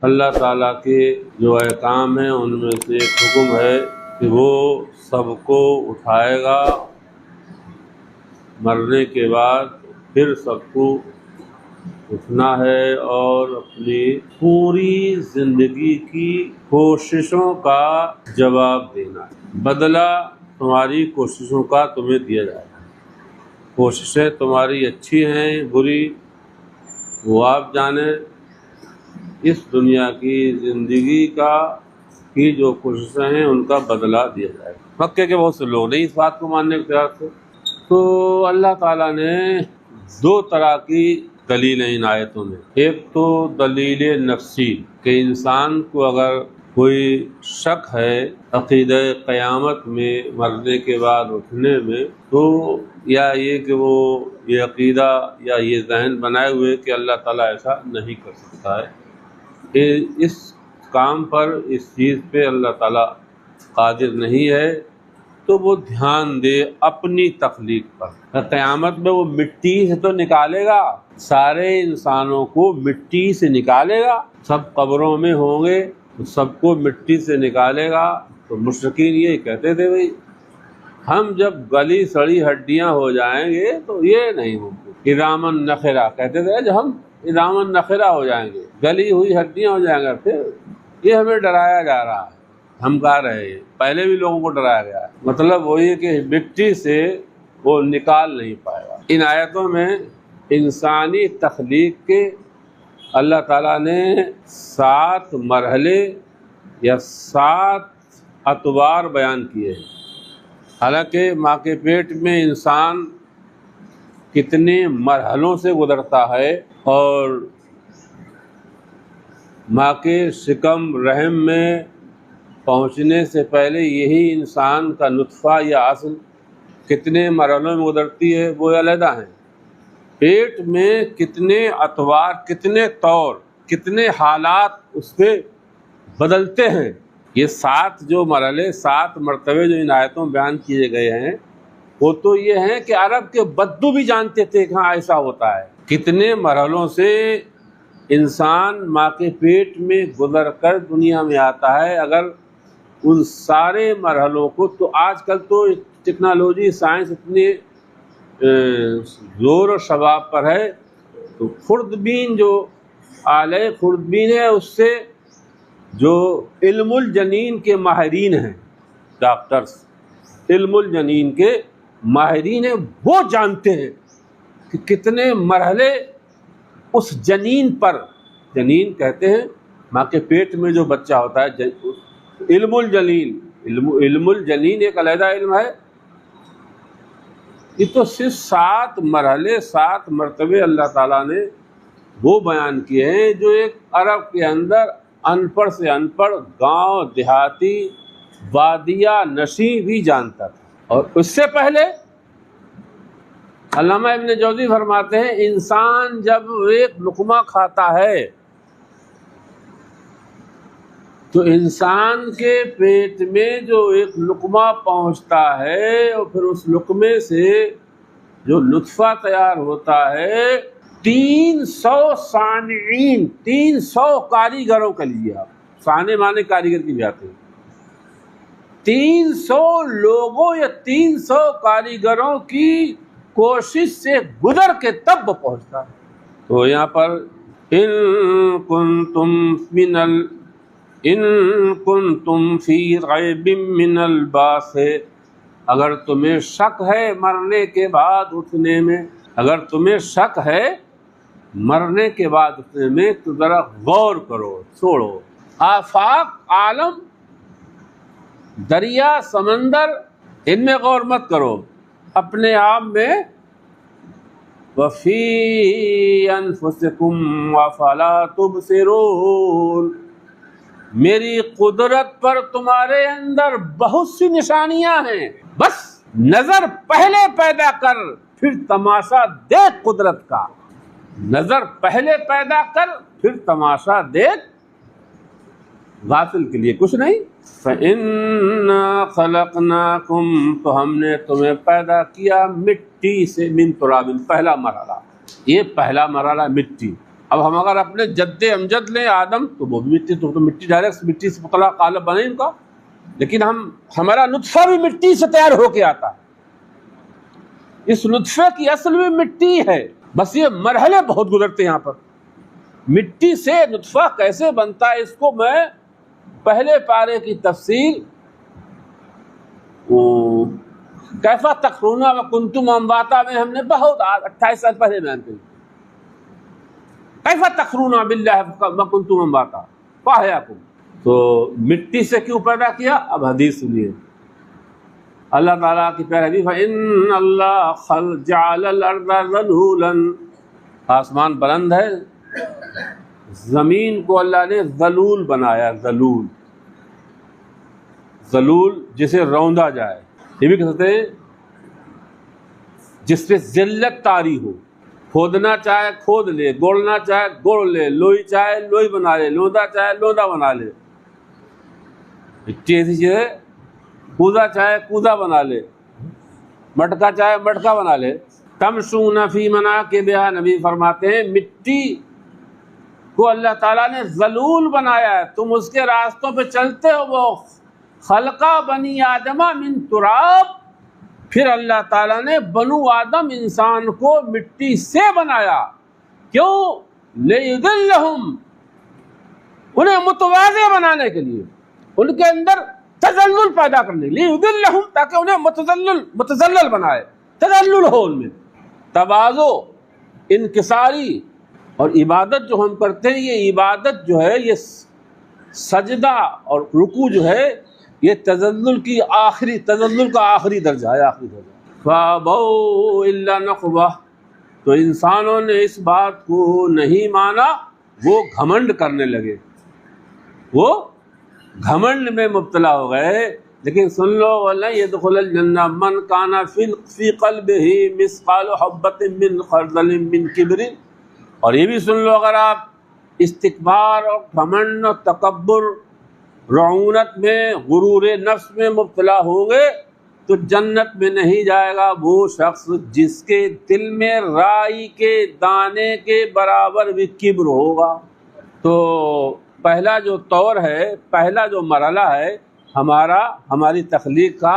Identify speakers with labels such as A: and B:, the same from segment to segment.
A: اللہ تعالیٰ کے جو احکام ہیں ان میں سے ایک حکم ہے کہ وہ سب کو اٹھائے گا مرنے کے بعد، پھر سب کو اٹھنا ہے اور اپنی پوری زندگی کی کوششوں کا جواب دینا ہے۔ بدلہ تمہاری کوششوں کا تمہیں دیا جائے گا۔ کوششیں تمہاری اچھی ہیں بری وہ آپ جانیں، اس دنیا کی زندگی کی جو کوششیں ہیں ان کا بدلہ دیا جائے گا۔ مکے کے بہت سے لوگ نہیں اس بات کو ماننے کے تیار تھے، تو اللہ تعالیٰ نے دو طرح کی دلیلیں ان آیتوں میں۔ ایک تو دلیل نفسی کہ انسان کو اگر کوئی شک ہے عقیدہ قیامت میں، مرنے کے بعد اٹھنے میں، تو یا یہ کہ وہ یہ عقیدہ یا یہ ذہن بنائے ہوئے کہ اللہ تعالیٰ ایسا نہیں کر سکتا ہے، اس کام پر، اس چیز پہ اللہ تعالیٰ قادر نہیں ہے، تو وہ دھیان دے اپنی تخلیق پر۔ قیامت میں وہ مٹی سے تو نکالے گا، سارے انسانوں کو مٹی سے نکالے گا، سب قبروں میں ہوں گے تو سب کو مٹی سے نکالے گا۔ تو مشرکین یہی کہتے تھے بھائی ہم جب گلی سڑی ہڈیاں ہو جائیں گے تو یہ نہیں ممکن۔ ارامن نخرہ کہتے تھے جب ہم ارامن نخرہ ہو جائیں گے، گلی ہوئی ہڈیاں ہو جائیں گے، پھر یہ ہمیں ڈرایا جا رہا ہے، ہم کہہ رہے ہیں پہلے بھی لوگوں کو ڈرایا گیا ہے۔ مطلب وہی ہے کہ مٹی سے وہ نکال نہیں پائے گا۔ ان آیتوں میں انسانی تخلیق کے اللہ تعالیٰ نے 7 مرحلے یا 7 اطوار بیان کیے ہیں۔ حالانکہ ماں کے پیٹ میں انسان کتنے مرحلوں سے گزرتا ہے، اور ماں کے شکم رحم میں پہنچنے سے پہلے یہی انسان کا نطفہ یا اصل کتنے مرحلوں میں گزرتی ہے وہ علیحدہ ہیں۔ پیٹ میں کتنے اطوار، کتنے طور، کتنے حالات اس پہ بدلتے ہیں۔ یہ 7 جو مرحلے، 7 مرتبے جو ان آیتوں میں بیان کیے گئے ہیں، وہ تو یہ ہیں کہ عرب کے بدو بھی جانتے تھے کہ ہاں ایسا ہوتا ہے۔ کتنے مرحلوں سے انسان ماں کے پیٹ میں گزر کر دنیا میں آتا ہے۔ اگر ان سارے مرحلوں کو، تو آج کل تو ٹیکنالوجی، سائنس اتنی زور و شباب پر ہے، تو خوردبین جو آلہ خوردبین ہے، اس سے جو علم الجنین کے ماہرین ہیں، ڈاکٹرز علم الجنین کے ماہرین ہیں، وہ جانتے ہیں کہ کتنے مرحلے اس جنین پر، جنین کہتے ہیں ماں کے پیٹ میں جو بچہ ہوتا ہے، علم الجنین، علم الجنین ایک علیحدہ علم ہے۔ یہ تو صرف 7 مرحلے، 7 مرتبے اللہ تعالیٰ نے وہ بیان کیے ہیں جو ایک عرب کے اندر ان پڑھ سے ان پڑھ، گاؤں دیہاتی، بادیہ نشیں بھی جانتا تھا۔ اور اس سے پہلے علامہ ابن جوزی فرماتے ہیں انسان جب ایک لقمہ کھاتا ہے تو انسان کے پیٹ میں جو ایک لقمہ پہنچتا ہے، اور پھر اس لقمے سے جو نطفہ تیار ہوتا ہے، 300 صانعین، 300 کاریگروں کے لیے، آپ صانع مانے کاریگر کی بھی آتے ہیں، 300 لوگوں یا 300 کاریگروں کی کوشش سے گزر کے تب وہ پہنچتا ہے۔ تو یہاں پر ان کنتم فی ریب من البعث، اگر تمہیں شک ہے مرنے کے بعد اٹھنے میں، اگر تمہیں شک ہے مرنے کے بعد اٹھنے میں، تو ذرا غور کرو، چھوڑو آفاق، عالم، دریا، سمندر، ان میں غور مت کرو، اپنے آپ میں وفی انفسکم افلا تبصرون، میری قدرت پر تمہارے اندر بہت سی نشانیاں ہیں، بس نظر پہلے پیدا کر پھر تماشا دیکھ قدرت کا، نظر پہلے پیدا کر پھر تماشا دیکھ، غافل کے لیے کچھ نہیں۔ فَإِنَّا خَلَقْنَاكُمْ، تو ہم نے تمہیں پیدا کیا مٹی سے، من تراب، پہلا مرحلہ، یہ پہلا مرحلہ مٹی، اب ہم اگر اپنے جد امجد لیں آدم تو وہ بھی مٹی، تو مٹی ڈائریکٹ مٹی سے پتلا قالب بنے ان کا، لیکن ہمارا نطفہ بھی مٹی سے تیار ہو کے آتا ہے، اس نطفے کی اصل میں مٹی ہے، بس یہ مرحلے بہت گزرتے ہیں یہاں پر۔ مٹی سے نطفہ کیسے بنتا ہے اس کو میں پہلے پارے کی تفسیر کیفا تکفرون وکنتم امواتا میں ہم نے بہت 28 سال پہلے بیان کی، کیفا تکفرون باللہ وکنتم امواتا فاحیاکم، تو مٹی سے کیوں پیدا کیا؟ اب حدیث سنیے، اللہ تعالیٰ کی پیاری حدیث فإن اللہ جعل الارض ذلولا، آسمان بلند ہے، زمین کو اللہ نے ذلول بنایا، ذلول، ذلول جسے روندا جائے، یہ بھی کہتے ہیں جس پہ ذلت طاری ہو، کھودنا چاہے کھود لے، گوڑنا چاہے گوڑ لے، لوئی چاہے لوئی بنا لے، لوندا چاہے لوندا بنا لے، مٹی ایسی چیز ہے، کوزا چاہے کوزا بنا لے، مٹکا چاہے مٹکا بنا لے۔ تمشون فی مناکبہا، نبی فرماتے ہیں مٹی کو اللہ تعالیٰ نے ذلول بنایا ہے، تم اس کے راستوں پہ چلتے ہو۔ وہ خلقہ بنی آدم من تراب، پھر اللہ تعالیٰ نے بنو آدم انسان کو مٹی سے بنایا، کیوں؟ لیذلہم، انہیں متواضع بنانے کے لیے، ان کے اندر تذلل پیدا کرنے کے لیے، لیذلہم، تاکہ انہیں متذلل بنائے، تذلل ہو ان میں، تواضع، انکساری۔ اور عبادت جو ہم کرتے ہیں، یہ عبادت جو ہے، یہ سجدہ اور رکوع جو ہے، یہ تذلل کا آخری درجہ ہے، آخری درجہ۔ فَأَبَوْا إِلَّا نَقْوَةً، تو انسانوں نے اس بات کو نہیں مانا، وہ گھمنڈ کرنے لگے، وہ گھمنڈ میں مبتلا ہو گئے۔ لیکن سن لو، وَلَن يَدْخُلَ الْجَنَّةَ مَنْ كَانَ فِي قَلْبِهِ مِثْقَالُ حَبَّةٍ مِّنْ خَرْدَلٍ مِّنْ كِبْرٍ، اور یہ بھی سن لو، اگر آپ استکبار اور گھمنڈ اور تکبر، رعونت میں، غرور نفس میں مبتلا ہوں گے تو جنت میں نہیں جائے گا وہ شخص جس کے دل میں رائی کے دانے کے برابر بھی کبر ہوگا۔ تو پہلا جو طور ہے، پہلا جو مرحلہ ہے ہماری تخلیق کا،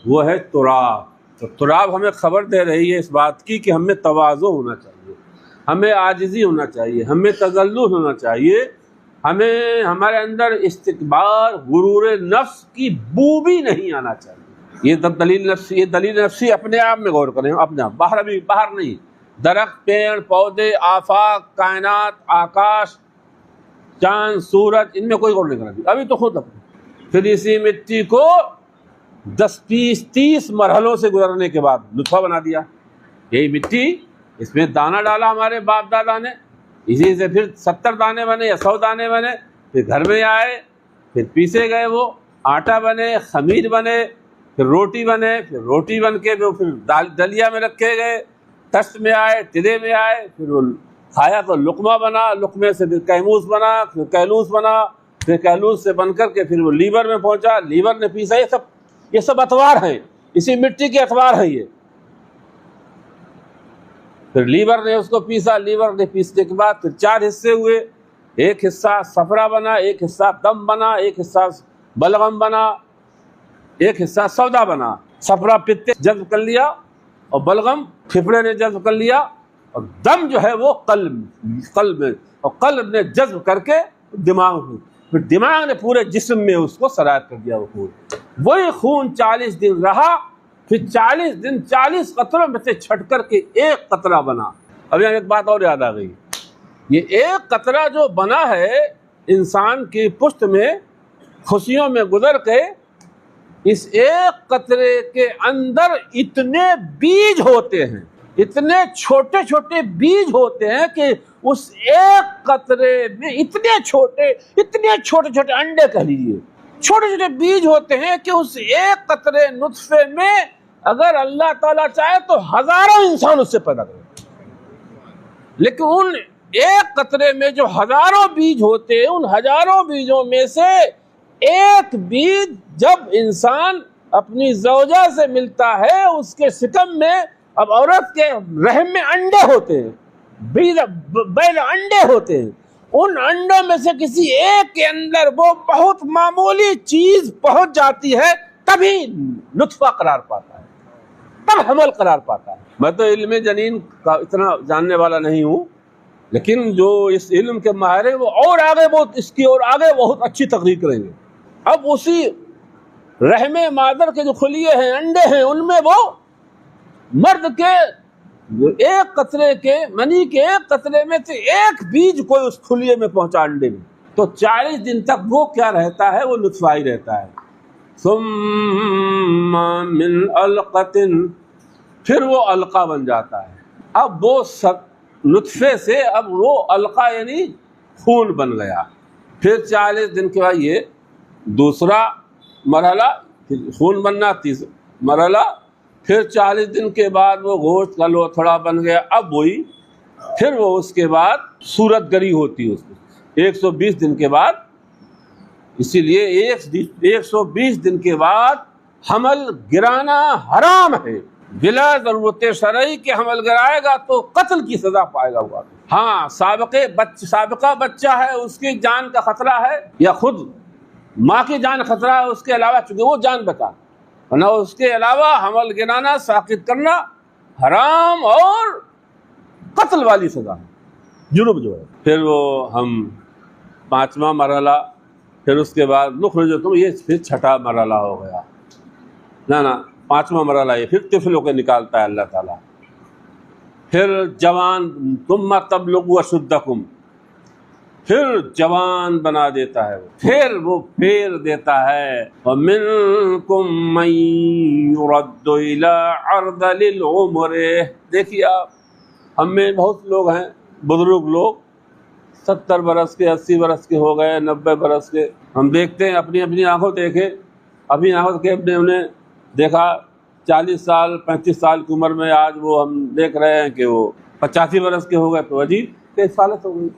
A: وہ ہے تراب۔ تو تراب ہمیں خبر دے رہی ہے اس بات کی کہ ہمیں تواضع ہونا چاہیے، ہمیں عاجزی ہونا چاہیے، ہمیں تذلل ہونا چاہیے، ہمیں ہمارے اندر استکبار، غرور نفس کی بو بھی نہیں آنا چاہیے۔ یہ دلیل نفسی اپنے آپ میں غور کریں، اپنے آپ، باہر نہیں، درخت، پیڑ پودے، آفاق، کائنات، آکاش، چاند، سورج، ان میں کوئی غور نہیں کرنا، ابھی تو خود اپنے۔ پھر اسی مٹی کو 10 20 30 مرحلوں سے گزرنے کے بعد نطفہ بنا دیا، یہی مٹی، اس میں دانہ ڈالا ہمارے باپ دادا نے، اسی سے پھر 70 دانے بنے یا 100 دانے بنے، پھر گھر میں آئے، پھر پیسے گئے، وہ آٹا بنے، خمیر بنے، پھر روٹی بنے، پھر روٹی بن کے وہ پھر دلیا میں رکھے گئے، تشت میں آئے، ٹرے میں آئے، پھر وہ کھایا تو لقمہ بنا، لقمے سے پھر کیموس بنا، پھر کیلوس بنا، پھر کیلوس سے بن کر کے پھر وہ لیور میں پہنچا، لیور نے پیسا۔ یہ سب اطوار ہیں، اسی مٹی کے اطوار ہیں یہ۔ پھر لیور نے اس کو پیسا، لیور نے پیسنے کے بعد پھر 4 حصے ہوئے، ایک حصہ صفرا بنا، ایک حصہ دم بنا، ایک حصہ بلغم بنا، ایک حصہ سودا بنا۔ صفرا پتے جذب کر لیا اور بلغم پھپڑے نے جذب کر لیا، اور دم جو ہے وہ قلب میں، اور قلب نے جذب کر کے دماغ میں، پھر دماغ نے پورے جسم میں اس کو سرایت کر دیا وہ خون۔ وہی خون 40 دن رہا، پھر 40 دن 40 قطروں میں سے چھٹ کر کے ایک قطرہ بنا۔ اب یہاں ایک بات اور یاد آ گئی، یہ ایک قطرہ جو بنا ہے انسان کی پشت میں خوشیوں میں گزر کے، اس ایک قطرے کے اندر اتنے بیج ہوتے ہیں، اتنے چھوٹے چھوٹے بیج ہوتے ہیں کہ اس ایک قطرے میں اتنے چھوٹے انڈے کہہ لیجیے، چھوٹے چھوٹے بیج ہوتے ہیں کہ اس ایک قطرے نطفے میں اگر اللہ تعالیٰ چاہے تو ہزاروں انسان اس سے پیدا کرے، لیکن ان ایک قطرے میں جو ہزاروں بیج ہوتے ہیں، ان ہزاروں بیجوں میں سے ایک بیج جب انسان اپنی زوجہ سے ملتا ہے، اس کے شکم میں، اب عورت کے رحم میں انڈے ہوتے ہیں،
B: بیض انڈے ہوتے ہیں، ان انڈوں میں سے کسی ایک کے اندر وہ بہت معمولی چیز پہنچ جاتی ہے، تبھی نطفہ قرار پاتا ہے، تب حمل قرار پاتا ہے۔ میں تو علم جنین کا اتنا جاننے والا نہیں ہوں، لیکن جو اس علم کے ماہر ہیں وہ اور آگے بہت اس کی اور آگے بہت اچھی تقریر کریں گے۔ اب اسی رحم مادر کے جو خلیے ہیں، انڈے ہیں، ان میں وہ مرد کے ایک قطرے کے منی کے ایک قطرے میں سے ایک بیج کوئی اس خلیے میں پہنچا انڈے میں، تو 40 دن تک وہ کیا رہتا ہے؟ وہ نطفہ ہی رہتا ہے۔ ثم من علقۃ، پھر وہ علقہ بن جاتا ہے۔ اب وہ نطفے سے اب وہ علقہ یعنی خون بن گیا۔ پھر 40 دن کے بعد یہ دوسرا مرحلہ، پھر خون بننا تیسرا مرحلہ، پھر 40 دن کے بعد وہ گوشت کا لوتھڑا بن گیا۔ اب وہی پھر وہ اس کے بعد صورت گری ہوتی ہے اس میں 120 دن کے بعد۔ اسی لیے 120 دن کے بعد حمل گرانا حرام ہے، بلا ضرورت شرعی کے حمل گرائے گا تو قتل کی سزا پائے گا وہ آدمی۔ ہاں سابقہ بچہ ہے، اس کی جان کا خطرہ ہے، یا خود ماں کی جان خطرہ ہے، اس کے علاوہ چونکہ وہ جان بچا، ورنہ اس کے علاوہ حمل گرانا، ساقط کرنا حرام اور قتل والی سزا ہے، جرم جو ہے۔ پھر وہ ہم 5واں مرحلہ، پھر اس کے بعد نخرجکم، یہ پھر 6واں مرحلہ ہو گیا۔ نہ 5واں مرحلہ یہ پھر طفلوں کو نکالتا ہے اللہ تعالیٰ۔ پھر جوان، ثم تبلغوا اشدکم، پھر جوان بنا دیتا ہے، پھر وہ پھیر دیتا ہے۔ وَمِنْكُمْ مَنْ يُرَدُّ إِلَىٰ عَرْذَلِ الْعُمُرِ، دیکھیے آپ، ہم میں بہت لوگ ہیں، بزرگ لوگ 70 برس کے، 80 برس کے ہو گئے، 90 برس کے، ہم دیکھتے ہیں اپنی آنکھوں دیکھے، اپنی آنکھوں کے اپنے انہیں دیکھا 40 سال 35 سال کی عمر میں، آج وہ ہم دیکھ رہے ہیں کہ وہ 85 برس کے ہو گئے، تو عجیب کیس حالت ہو گئی۔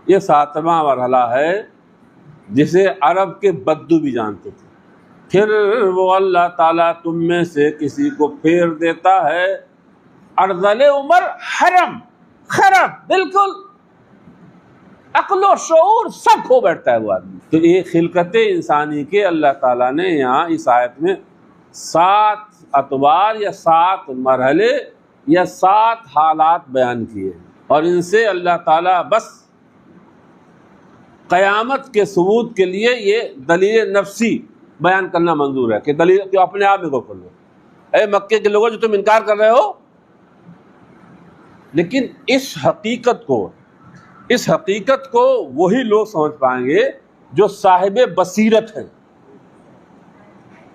B: یہ 7واں مرحلہ ہے جسے عرب کے بدو بھی جانتے تھے۔ پھر وہ اللہ تعالیٰ تم میں سے کسی کو پھیر دیتا ہے ارذل عمر، حرم خرم، بالکل عقل و شعور سب کھو بیٹھتا ہے وہ آدمی۔ تو یہ خلقت انسانی کے اللہ تعالیٰ نے یہاں اس آیت میں 7 ادوار یا 7 مرحلے یا 7 حالات بیان کیے ہیں، اور ان سے اللہ تعالیٰ بس قیامت کے ثبوت کے لیے یہ دلیل نفسی بیان کرنا منظور ہے کہ دلیل کہ اپنے آپ میں کر لو، اے مکے کے لوگوں جو تم انکار کر رہے ہو۔ لیکن اس حقیقت کو وہی لوگ سمجھ پائیں گے جو صاحب بصیرت ہیں،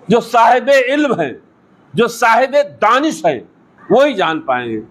B: جو صاحب علم ہیں، جو صاحب دانش ہیں، وہی جان پائیں گے۔